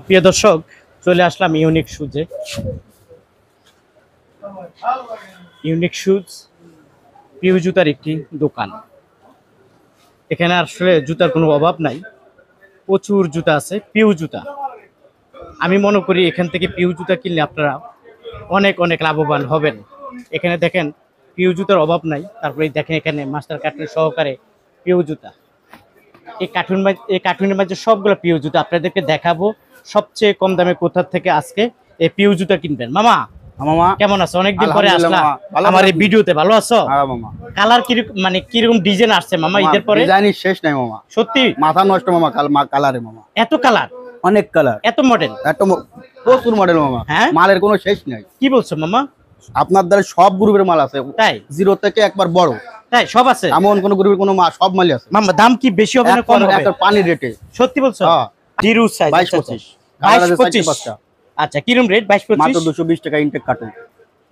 প্রিয় দর্শক, চলে আসলাম ইউনিক শুজে। ইউনিক শুজ পিউ জুতার একটি দোকান। এখানে আসলে জুতার কোনো অভাব নাই, প্রচুর জুতা আছে, পিউ জুতা। আমি মনে করি এখান থেকে পিউ জুতা কিনলে আপনারা অনেক অনেক লাভবান হবেন। এখানে দেখেন পিউ জুতার অভাব নাই। তারপরে দেখেন এখানে মাস্টার কার্টুন সহকারে পিউ জুতা। এই কার্টুনের মাঝে সবগুলো পিউ জুতা আপনাদেরকে দেখাবো। সবচেয়ে কম দামে কোথা থেকে আজকে এই পিউ জুতা কিনবেন। মামা, মামা কেমন আছো? অনেকদিন পরে আসলা ভালো আমার এই ভিডিওতে। ভালো আছো? হ্যাঁ মামা। কালার কিরকম, মানে কিরকম ডিজাইন আসছে মামা ঈদের পরে? ডিজাইনই শেষ নাই মামা, সত্যি মাথা নষ্ট মামা। কালারে মামা এত কালার, অনেক কালার, এত মডেল, প্রচুর মডেল মামা। হ্যাঁ, মালের কোনো শেষ নাই। কি বলছো মামা? আপনার দ্বারা সব গ্রুপের মাল আছে, তাই? জিরো থেকে একবার বড়, তাই সব আছে? এমন কোন গ্রুপের কোনো মাল, সব মালই আছে মামা। দাম কি বেশি হবে না কম হবে? একটা পানির রেটে। সত্যি বলছো? হ্যাঁ, জিরো সাইজ 22-25। 22-25। আচ্ছা, কিরকম রেট? 22-25 মাত্র 220 টাকা ইনটেক কার্টুন।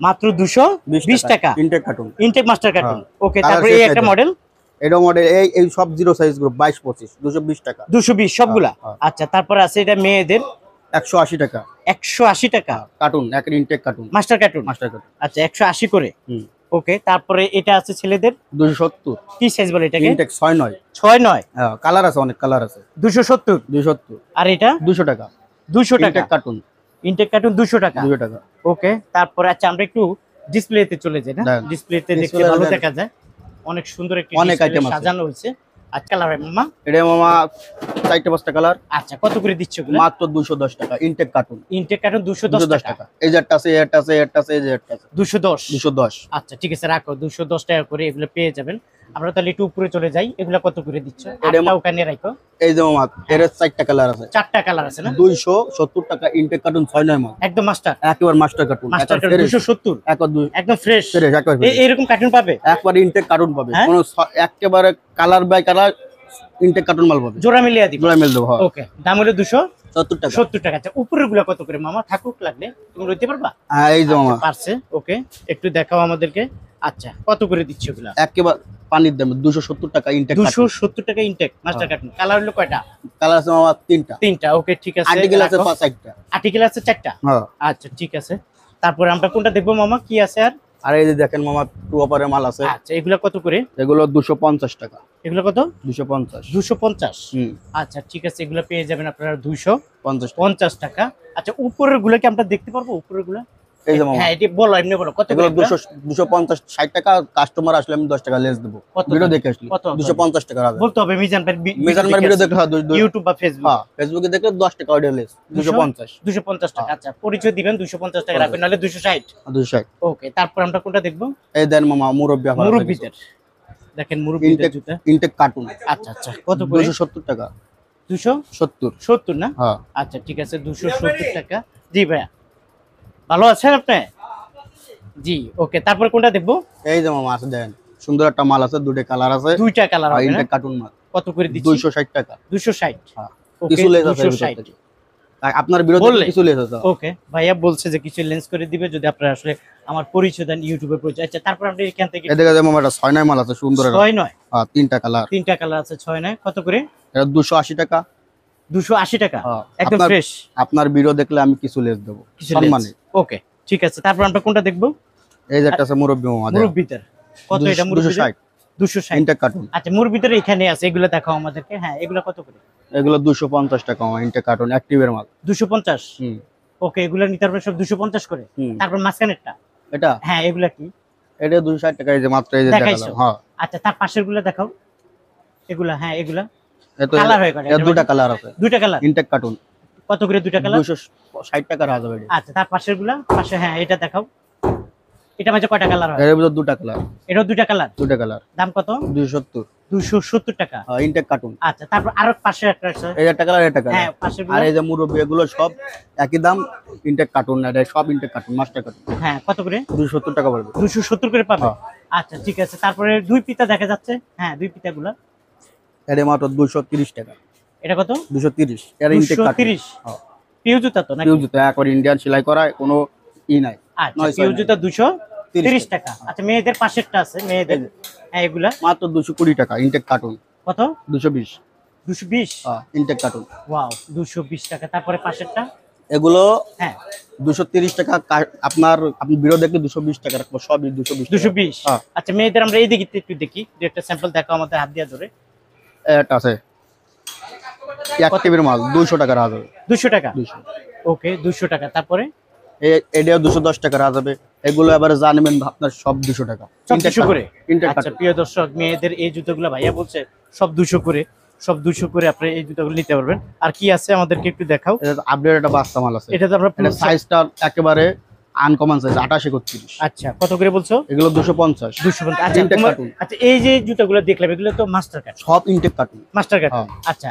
মাত্র 220 টাকা intake carton, intake master carton. Okay, colour তারপরে শেষ এই নাই একটা তো। মডেল এটা মডেল এই সব জিরো সাইজ গ্রুপ 22-25 220 টাকা। 220 সবগুলা? হ্যাঁ। আচ্ছা, তারপরে আছে এটা মেয়েদের 180 টাকা 180 টাকা কার্টুন, এক intake carton, master carton. Master carton. আচ্ছা, 180 করে। ওকে, তারপরে এটা আছে ছেলেদের 270। কি সাইজ বলে এটাকে? ইনটেক 6-9। 6-9। হ্যাঁ, কালার আছে, অনেক কালার আছে। 270। 270। আর এটা 200 টাকা 200 টাকা ইনটেক কার্টুন। ইনটেক কার্টুন 200 টাকা। 200 টাকা। ওকে, তারপরে আচ্ছা আমরা একটু ডিসপ্লেতে চলে যাই না? দেন। ডিসপ্লেতে দেখতে Display ভালো দেন। দেখা যায়, অনেক সুন্দর একটি অনেক display item আছে। সাজানো হয়েছে। আচ্ছা, কালার মামা? এটা মামা 4-5টা কালার, আচ্ছা, কত করে দিচ্ছ এগুলো? মাত্র 210 টাকা ইনটেক কার্টুন। ইনটেক কার্টুন 210 210 টাকা। টাকা। এই যে একটা আছে, এটা আছে, এটা আছে, এই যে একটা আছে। 210। 210। আচ্ছা, ঠিক আছে, রাখো। 210 টাকা করে এগুলো পেয়ে যাবেন। আমরা তাহলে একটু উপরে চলে যাই। এগুলা কত করে দিচ্ছ? এটা আটটা ওখানে রাখো। এই যে মামা, এর 4টা কালার আছে। 4টা কালার আছে না? 270 টাকা ইনটেক কার্টুন 6-9 মাল। একদম মাস্টার, একেবারে মাস্টার কার্টুন। Master cartoon 270। একদম ফ্রেশ। একবার এরকম কার্টুন পাবে? একবার ইনটেক কার্টুন পাবে। হ্যাঁ? কোন একেবারে colour by colour intake carton মাল পাবে। জোড়া মিলিয়ে দিব। জোড়া মেল দেবো। হ্যাঁ, ওকে, দাম হলো 70 টাকা। 270 টাকা। আচ্ছা, উপরের গুলা কত করে মামা? থাকুক, লাগলে তুমি লইতে পারবা? হ্যাঁ, এই যে মামা, আচ্ছা, পারছে। ওকে, একটু দেখাও আমাদেরকে। আচ্ছা, কত করে দিচ্ছ এগুলা? একেবারে পানির দাম 270 টাকা ইনটেক কার্টুন। 270 টাকা ইনটেক মাস্টার কার্টুন। কালার হলো কয়টা? কালার আছে মামা 3টা। 3টা। ওকে, ঠিক আছে। আর্টিকেল আছে 5-8টা। আর্টিকেল আছে 4টা। হ্যাঁ। আচ্ছা, ঠিক আছে। তারপরে আমরা কোনটা দেখবো মামা? কি আছে আর? আর এই যে দেখেন মামা, টু অপারের মাল আছে। আচ্ছা, এগুলা কত করে? এগুলো 250 টাকা। এগুলো কত? 250। 250। হুম, আচ্ছা, ঠিক আছে, এগুলো পেয়ে যাবেন আপনারা 250 50 টাকা। আচ্ছা, উপরের গুলা কি আমরা দেখতে পারবো? উপরের গুলা? এই যে মামা, হ্যাঁ, এটি বলো, এমনি বলো কত এগুলো করে? 250 60 টাকা। কাস্টমার আসলে আমি 10 টাকা লেস দেবো। কত ভিডিও দাম? দেখে আসলে কত? 250 টাকা হবে। বলতে হবে মিজান ভাই। মিজান ভাই ভিডিও দেখলে ইউটিউব বা ফেসবুক? হ্যাঁ, ফেসবুকে দেখলে 10 টাকা অডিও লেস। 250। 250 টাকা। আচ্ছা, পরিচয় দিবেন। 250 টাকা রাখবেন, নাহলে 260। 260। ওকে, তারপর আমরা কোনটা দেখবো? এই দেন মামা, মুরব্বি অফার আছে। মুরব্বিদের দেখেন, মুরব্বিদের জুতা। Intake carton. আচ্ছা আচ্ছা, কত করে? 270 টাকা। 270 70। না? হ্যাঁ। আচ্ছা, ঠিক আছে, 270 টাকা। জি ভাইয়া, ভালো আছেন আপনি? জি, ওকে, তারপর কোনটা দেখবো? এই যে মামা আছে, দেন সুন্দর একটা মাল আছে, দুটো কালার আছে। দুইটা কালার হবে না? ইনটেক কার্টুন মাল। কত করে দিচ্ছি? 260 টাকা। 260। হ্যাঁ, ওকে, কিছু লেস আছে 260। আপনার বিরোধে বললে? কিছু লেস আছে। ওকে, ভাইয়া বলছে যে কিছু লেন্স করে দিবে যদি আপনারা আসলে আমার পরিচয় দেন, ইউটিউবে পরিচয়। আচ্ছা, তারপর আমরা এখান থেকে এদিকে যে মামা, এটা 6-9 মাল আছে, সুন্দর একটা। 6-9। হ্যাঁ, 3টা কালার। 3টা কালার আছে, 6-9। কত করে? এটা 280 টাকা। 280 টাকা। হ্যাঁ, একদম ফ্রেশ। আপনার ভিডিও দেখলে আমি কিছু লেস দেবো সম্মানে। ওকে, ঠিক আছে, তারপর আমরা কোনটা দেখবো? এই যে একটা আছে মুরব্বি মামা, মুরব্বিদের কত? এটা মুরব্বিদের 260। 260। Intact carton. আচ্ছা, মুরব্বিদের এখানে আছে, এগুলো দেখাও আমাদেরকে। হ্যাঁ, এগুলো কত করে? এগুলো 250 টাকা মামা, ইনটেক কার্টুন অ্যাক্টিভের মাল। 250। হুম। ওকে, এগুলো নিতে পারবে সব 250 করে। হুম। তারপর মাঝখানেরটা? এটা হ্যাঁ, এগুলা কি? এটা 260 টাকা। এই যে মাত্র এই যে দেখাইছো? দেখালাম। হ্যাঁ, আচ্ছা, তার পাশের গুলা দেখাও। এগুলা? হ্যাঁ, এগুলা এত কালার হয়ে গেল। এর দুটো কালার আছে। দুইটা কালার। ইনটেক কার্টুন কত করে দুইটা কালার? 260 টাকা রাখা যাবে। আচ্ছা, তার পাশের গুলা? পাশে, হ্যাঁ, এটা দেখাও। এটা মাঝে কয়টা কালার হয়? এর ভিতর দুটো কালার। এটাও দুইটা কালার। দুটো কালার। দাম কত? 270। 270 টাকা। Intake carton. আচ্ছা, তারপর আরো পাশে একটা আছে। এই একটা কালার, এটা কালার। হ্যাঁ, পাশের আর গুলা? এই যে মুরব্বি, এগুলো সব একই দাম। ইনটেক কার্টুন না, এটা সব ইনটেক কার্টুন, মাস্টার কার্টুন। হ্যাঁ, কত করে? 270 টাকা পড়বে। 270 করে পাবে। হ্যাঁ। আচ্ছা, ঠিক আছে, তারপরে দুই পিতা দেখা যাচ্ছে। হ্যাঁ, দুই পিতা গুলা? এর মাত্র 230 টাকা। এটা কত? 230। এর ইনটেক কার্টুন। 230। হ্যাঁ, পিউ জুতা তো নাকি? পিউ জুতো একবার ইন্ডিয়ান সেলাই করা, কোনো ই নাই। আচ্ছা, পিউ জুতা 230 টাকা। আচ্ছা, মেয়েদের পাশেরটা আছে, মেয়েদের। হ্যাঁ, এগুলা মাত্র 220 টাকা ইনটেক কার্টুন। কত? 220। 220। Intact cartoon. ওয়াও, 220 টাকা। তারপরে পাশেরটা? এগুলো হ্যাঁ 230 টাকা। আপনি ভিডিও দেখলে 220 টাকা রাখবো, সবই 220 টাকা। 220। হ্যাঁ। আচ্ছা মেয়েদের আমরা এইদিকে একটু দেখি, দু একটা স্যাম্পল দেখো আমাদের হাত দিয়ে ধরে। এটা আছে 1 টিভির মাল 200 টাকা রাখা যাবে। 200 টাকা। 200। ওকে 200 টাকা। তারপরে এটাও 210 টাকা রাখা যাবে। এগুলো আবার জানবেন আপনার সব 200 টাকা। সব 200 করে। ইনটেক আচ্ছা কার্টুন। প্রিয় দর্শক, মেয়েদের এই জুতোগুলো ভাইয়া বলছে সব 200 করে, সব 200 করে আপনি এই জুতোগুলো নিতে পারবেন। আর কি আছে আমাদেরকে একটু দেখাও। এটা আপডেট একটা বাস্তা মাল আছে। এটা তো আমরা এটা সাইজটা একেবারে আনকমন সাইজ 28-31। আচ্ছা কত করে বলছো? এগুলো 250। 250। আচ্ছা ইনটেক কার্টুন। আচ্ছা এই যে জুতোগুলো দেখলাম এগুলো তো মাস্টার কাট। সব ইনটেক কার্টুন। মাস্টার কাট। হ্যাঁ। আচ্ছা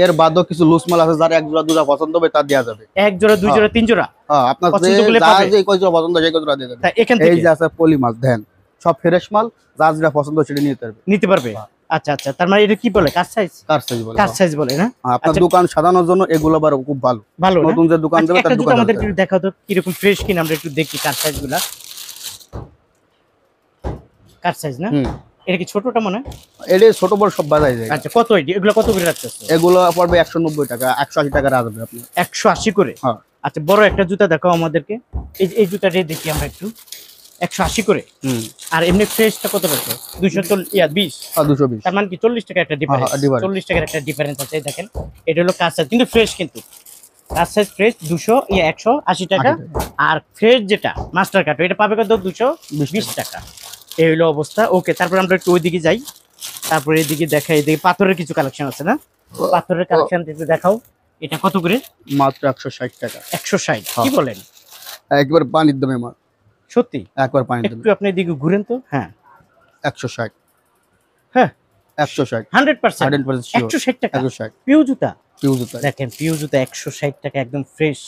এর বাদও কিছু লুজ মাল আছে, যার এক জোড়া দুটা পছন্দ হবে তার দেওয়া যাবে। এক জোড়া, দুই জোড়া, তিন জোড়া হ্যাঁ, আপনার পছন্দ করলে যার পাবে। যে কয় জোড়া পছন্দ সেই কয় জোড়া দিয়ে দেবে। তা এখান এই থেকে যে আছে পলি মাছ, দেন সব ফ্রেশ মাল, যার যেটা পছন্দ সেটা নিতে পারবে। নিতে পারবে। আচ্ছা আচ্ছা, তার মানে এটা কি বলে, কার সাইজ? কার সাইজ বলে? কার সাইজ বলে না? আপনার আচ্ছা। দোকান সাজানোর জন্য এগুলো আবার খুব ভালো। ভালো না? নতুন যে দোকান আচ্ছা, দেবে একটা তার জুতো দোকান আমাদের একটু দেখাও তো কিরকম ফ্রেশ কিনা, আমরা একটু দেখি কার সাইজ গুলা। কার সাইজ না? এটা কি ছোটটা মনে হয়? এটা ছোট বড় সব বাজায় যায়। আচ্ছা কত এগুলো, কত করে রাখতেছে? এগুলো পড়বে 190 টাকা, 180 টাকা রাখবে আপনি। 180 করে। হ্যাঁ। আচ্ছা বড় একটা জুতা দেখাও আমাদেরকে। এই জুতাটাই দেখি আমরা একটু। 180 করে। আর এমনি ফ্রেশটা কত রাখছে? 220। 220। তার মানে কি 40 টাকা একটা ডিফারেন্স। হ্যাঁ, difference। 40 টাকার একটা ডিফারেন্স আছে। এই দেখেন এটা হলো কার সাইজ, কিন্তু ফ্রেশ, কিন্তু কার সাইজ ফ্রেশ 180 টাকা। আর ফ্রেশ যেটা মাস্টার কাট এটা পাবে কত? 220 টাকা। এই হলো অবস্থা। ওকে, তারপর আমরা একটু ওইদিকে যাই। তারপরে এদিকে দেখাই, এদিকে পাথরের কিছু কালেকশন আছে না? পাথরের কালেকশন একটু দেখাও। এটা কত করে? মাত্র 160 টাকা। 160? কি বলেন? একবার পানির দামে মাল, সত্যি? একবার পানির দামে। একটু আপনি এদিকে ঘুরেন তো। হ্যাঁ 160। হ্যাঁ 160। 100%। 100% sure। 160 টাকা 160 পিউ জুতা। পিউ জুতা। দেখেন পিউ জুতা 160 টাকা, একদম ফ্রেশ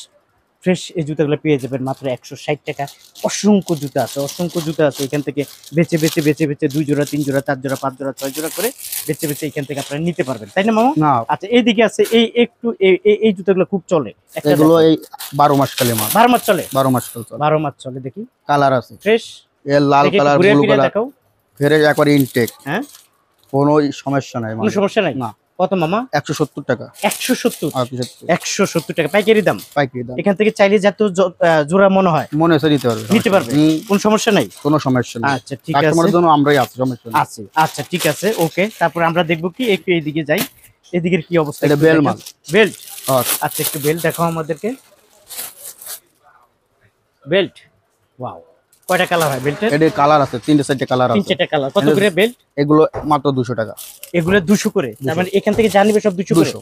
ফ্রেশ এই জুতাগুলো পেয়ে যাবেন মাত্র 160 টাকা। অসংখ্য জুতা আছে, অসংখ্য জুতা আছে। এখান থেকে বেছে বেছে বেছে বেছে 2 জোড়া, 3 জোড়া, 4 জোড়া, 5 জোড়া, 6 জোড়া করে বেছে বেছে এখান থেকে আপনারা নিতে পারবেন, তাই না মামা? না, আচ্ছা এইদিকে আছে এই জুতাগুলো খুব চলে। এগুলো এই 12 মাস কালে মাল। 12 মাস চলে। 12 মাস কাল চলে। 12 মাস চলে। দেখি কালার আছে, ফ্রেশ। এর লাল কালার, ব্লু কালার, দেখাও। ফেরে একবার ইনটেক। হ্যাঁ কোনো সমস্যা নাই, কোনো সমস্যা নাই। না। কত মামা? 170 টাকা। 170। 170 170 টাকা পাইকারি দাম। পাইকারি দাম। এখান থেকে চাইলে যত জোড়া মনে হয় মনে হচ্ছে নিতে পারবে, নিতে পারবে, কোনো সমস্যা নাই। কোনো সমস্যা নেই। আচ্ছা ঠিক আছে, কাস্টমারের জন্য আমরাই আছি, সমস্যা নেই। আছে। আচ্ছা ঠিক আছে, ওকে। তারপর আমরা দেখবো কি একটু এইদিকে যাই। এদিকের কি অবস্থা? এটা বেল মাল। বেল্ট। হ্যাঁ। আচ্ছা একটু বেল্ট দেখাও আমাদেরকে। বেল্ট। ওয়াও, কয়টা কালার হয় বেল্টের? এর কালার আছে, 3-4টা কালার আছে। 3-4টা কালার। কত করে বেল্ট? এগুলো মাত্র 200 টাকা। এগুলো 200 করে। তার মানে এখান থেকে জানিবে সব 200 করে। 200।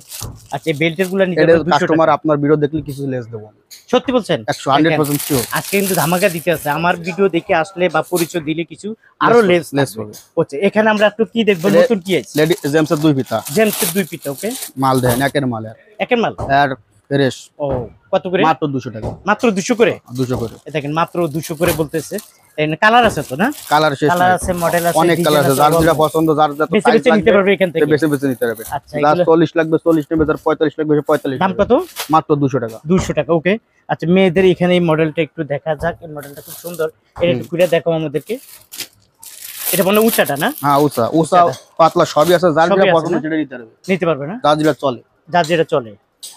আচ্ছা এই বেল্টের গুলো নিতে এটা হবে 200 কাস্টমার টাকা। আপনার ভিডিও দেখলে কিছু লেস দেবো। সত্যি বলছেন? 100% শিওর। আজকে কিন্তু ধামাকা দিতে আছে। আমার ভিডিও দেখে আসলে বা পরিচয় দিলে কিছু আরো লেস হবে। হচ্ছে। এখানে আমরা একটু কি দেখবো, নতুন কি আছে? লেডি জেমসের 2 পিতা। জেমসের 2 পিটা। ওকে, মাল দেন একের মাল। একের মাল। আর ফ্রেশ। ও কত করে? মাত্র 200 টাকা। মাত্র 200 করে। 200 করে। দেখেন মাত্র 200 করে বলতেছে। কালার আছে তো না? কালার শেষ কালার নাই। আছে, মডেল আছে, অনেক কালার আছে, যার যেটা পছন্দ, যার যত বেছে সাইজ বেছে নিতে পারবে এখান থেকে। বেছে বেছে নিতে পারবে। আচ্ছা যার এগুলো 40 লাগবে 40 নেবে, যার 45 লাগবে 45। দাম কত? মাত্র 200 টাকা। 200 টাকা। ওকে। আচ্ছা মেয়েদের এখানে এই মডেলটা একটু দেখা যাক। এই মডেলটা খুব সুন্দর। এটা একটু খুলে দেখাও আমাদেরকে। এটা মানে উঁচাটা না? হ্যাঁ, উঁচা উঁচা পাতলা সবই আছে, যার সবই যেটা আছে পছন্দ না? সেটা নিতে পারবে। নিতে পারবে না? যার যেটা চলে। যার যেটা চলে।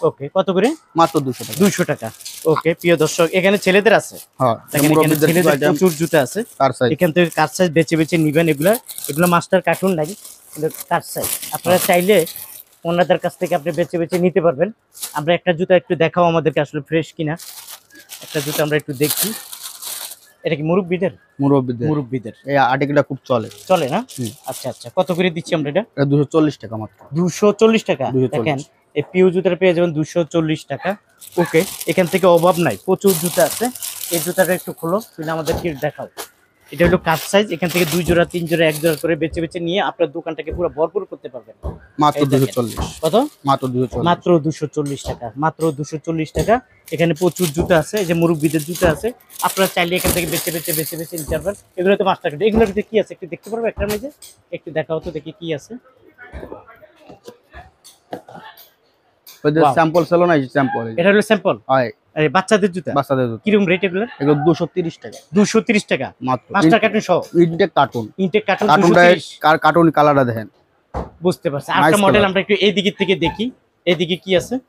ওকে, কত করে? মাত্র 200 টাকা। 200 টাকা। ওকে প্রিয় দর্শক, এখানে ছেলেদের আছে। হ্যাঁ, দেখেন এখানে ছেলেদের প্রচুর জুতা আছে। কার সাইজ। এখান থেকে কার সাইজ বেছে বেছে নিবেন। এগুলো মাস্টার কার্টুন নাই, কিন্তু কার সাইজ। আপনারা চাইলে ওনাদের কাছ থেকে আপনি বেছে বেছে নিতে পারবেন। আমরা একটা জুতা একটু দেখাও আমাদেরকে আসলে ফ্রেশ কিনা। একটা জুতা আমরা একটু দেখি। এটা কি মুরব্বিদের? মুরব্বিদের এই আর্টিকেলটা খুব চলে। চলে না? আচ্ছা আচ্ছা, কত করে দিচ্ছি আমরা এটা? এটা 240 টাকা মাত্র। 240 টাকা। 240 দেখেন এই পিউ জুতাটা পেয়ে যাবেন 240 টাকা। ওকে, এখান থেকে অভাব নাই, প্রচুর জুতা আছে। এই জুতাটা একটু খোলো, তুলে আমাদেরকে দেখাও। এটা হলো কাপ সাইজ। এখান থেকে 2 জোড়া, 3 জোড়া, 1 জোড়া করে বেছে বেছে নিয়ে আপনার দোকানটাকে পুরো ভরপুর করতে পারবেন। মাত্র এই দেখেন। 240। কত? মাত্র 240। মাত্র 240 টাকা। মাত্র 240 টাকা। এখানে প্রচুর জুতা আছে, এই যে মুরব্বিদের জুতা আছে। আপনারা চাইলে এখান থেকে বেছে বেছে বেছে বেছে নিতে পারবেন। এগুলো তো মাস্টার কাট। এগুলোর ভিতরে কি আছে একটু দেখতে পারবো একটা মেজে? একটু দেখাও তো দেখি কি আছে। ওই যে Wow. স্যাম্পল ছিল না, এই স্যাম্পল। এটা হলো স্যাম্পল। হয় আরে বাচ্চাদের জুতা। বাচ্চাদের জুতো। কিরকম রেট এগুলো? এগুলো 230 টাকা 230 টাকা মাত্র। মাস্টার কার্টুন সহ। Intake carton. ইনটেক কার্টুন কার্টুনটা 230। কার্টুন কালারটা দেখেন। বুঝতে পারছি। আরেকটা Nice মডেল colour। আমরা একটু এইদিকে থেকে দেখি, এদিকে কি আছে।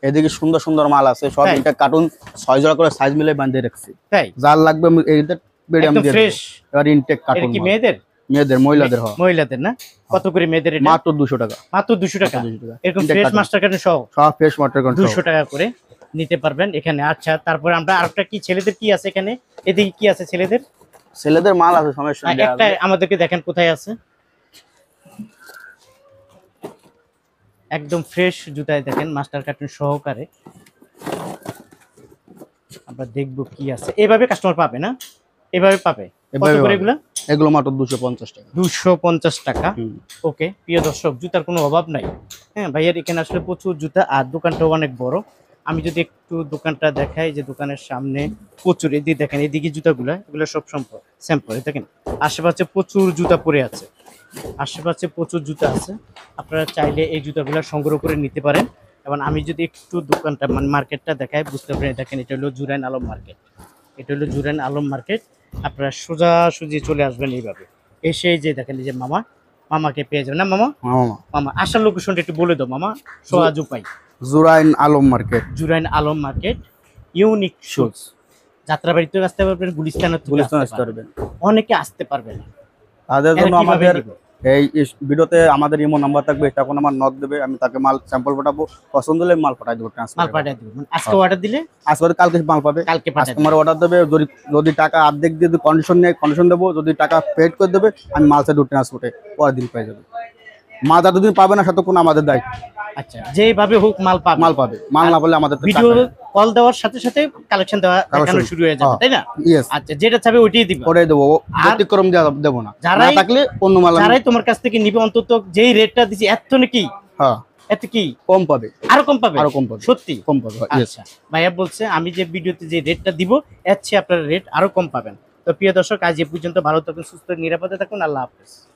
এদিকে সুন্দর সুন্দর মাল আছে, সব তাই? ইনটেক কার্টুন 6 জোড়া করে সাইজ মিলে বাঁধিয়ে রাখছি। তাই যার লাগবে এইদের মিডিয়াম একদম দিয়ে ফ্রেশ। দেব। এবার ইনটেক এটা কার্টুন কি মাল। মেয়েদের? মেয়েদের, মহিলাদের হয়। মহিলাদের না? কত করে মেয়েদের এটা? মাত্র 200 টাকা। মাত্র 200 টাকা। 200 টাকা। এরকম Intake fresh carton। Master carton সহ সব ফ্রেশ ওয়াটার কন্ট্রোল। 200 টাকা করে নিতে পারবেন এখানে। আচ্ছা, তারপরে আমরা আরেকটা কি ছেলেদের কি আছে এখানে? এদিকে কি আছে ছেলেদের? ছেলেদের মাল আছে, সমস্যা নেই। একটা আমাদেরকে দেখেন কোথায় আছে। একদম ফ্রেশ জুতায় দেখেন মাস্টার কার্টন সহকারে। আমরা দেখবো কি আছে। এভাবে কাস্টমার পাবে না? এভাবে পাবে। কত এভাবে করে পাবে। এগুলা? এগুলো মাত্র 250 টাকা। 250 টাকা। হুম। ওকে, প্রিয় দর্শক, জুতার কোনো অভাব নাই। হ্যাঁ, ভাইয়ার এখানে আসলে প্রচুর জুতা, আর দোকানটাও অনেক বড়। আমি যদি একটু দোকানটা দেখাই, যে দোকানের সামনে প্রচুর, এদিকে দেখেন, এদিকে জুতাগুলো, এগুলো সব স্যাম্পল দেখেন। আশেপাশে প্রচুর জুতা পরে আছে, আশেপাশে প্রচুর জুতা আছে। আপনারা চাইলে এই জুতাগুলো সংগ্রহ করে নিতে পারেন। এবং আমি যদি একটু দোকানটা মানে মার্কেটটা দেখাই, বুঝতে পারেন। দেখেন, এটা হলো জুরাইন আলম মার্কেট। এটা হলো জুরাইন আলম মার্কেট। আপনারা সোজাসুজি চলে আসবেন এইভাবে। এসে এই যে দেখেন, এই যে মামাকে পেয়ে যাবেন না মামা? মামা। মামা আসার লোকেশনটা একটু বলে দাও মামা, সহজ উপায়। Jurain Alam market. Jurain Alam market, unique shoes. যাত্রাবাড়িতেও আসতে পারবেন, গুলিস্তানেও গুলিস্তান আসতে আসতে পারবেন। পারবেন। অনেকে আসতে পারবে না। তাদের এরা জন্য কিভাবে আমাদের নিব? এই ভিডিওতে আমাদের ইমো নাম্বার থাকবে, তখন আমার নক দেবে, আমি তাকে মাল স্যাম্পল পাঠাবো, পছন্দ হলে মাল পাঠাই দেবো ট্রান্সফার। মাল পাঠিয়ে দেবেন। আজকে অর্ডার দিলে আসলে কালকে মাল পাবে। কালকে পাঠিয়ে কাস্টমার অর্ডার দেবে, যদি যদি টাকা অর্ধেক দিয়ে কন্ডিশন নেই, কন্ডিশন দেবো। যদি টাকা পেড করে দেবে, আমি মাল সাইড ট্রান্সপোর্টে পরের দিন পেয়ে যাবে। মাল যতদিন পাবে না ততক্ষণ আমাদের দায়িত্ব। আচ্ছা, যেভাবে হোক মাল পাবে। মাল পাবে, মাল না পেলে আমাদের ভিডিও কল দেওয়ার সাথে সাথে কালেকশন দেখানো শুরু হয়ে যাবে, তাই না? ইয়েস, আচ্ছা, যেটা চাবে ওইটাই দিবে। করে দেবো, আর ব্যতিক্রম দেবো না। যারাই- না থাকলে অন্য মাল যারাই তোমার কাছ থেকে নিবে, অন্তত যেই রেটটা দিছি এত নাকি, হ্যাঁ এত কি কম পাবে, আরো কম পাবে? আরো কম পাবে, সত্যি? কম পাবে। ইয়েস। আচ্ছা, ভাইয়া বলছে আমি যে ভিডিওতে যে রেটটা দিব, এর চেয়ে আপনারা রেট আরো কম পাবেন। তো প্রিয় দর্শক, আজ এ পর্যন্ত। ভালো থাকুন, সুস্থ, নিরাপদে থাকুন। আল্লাহ হাফেজ।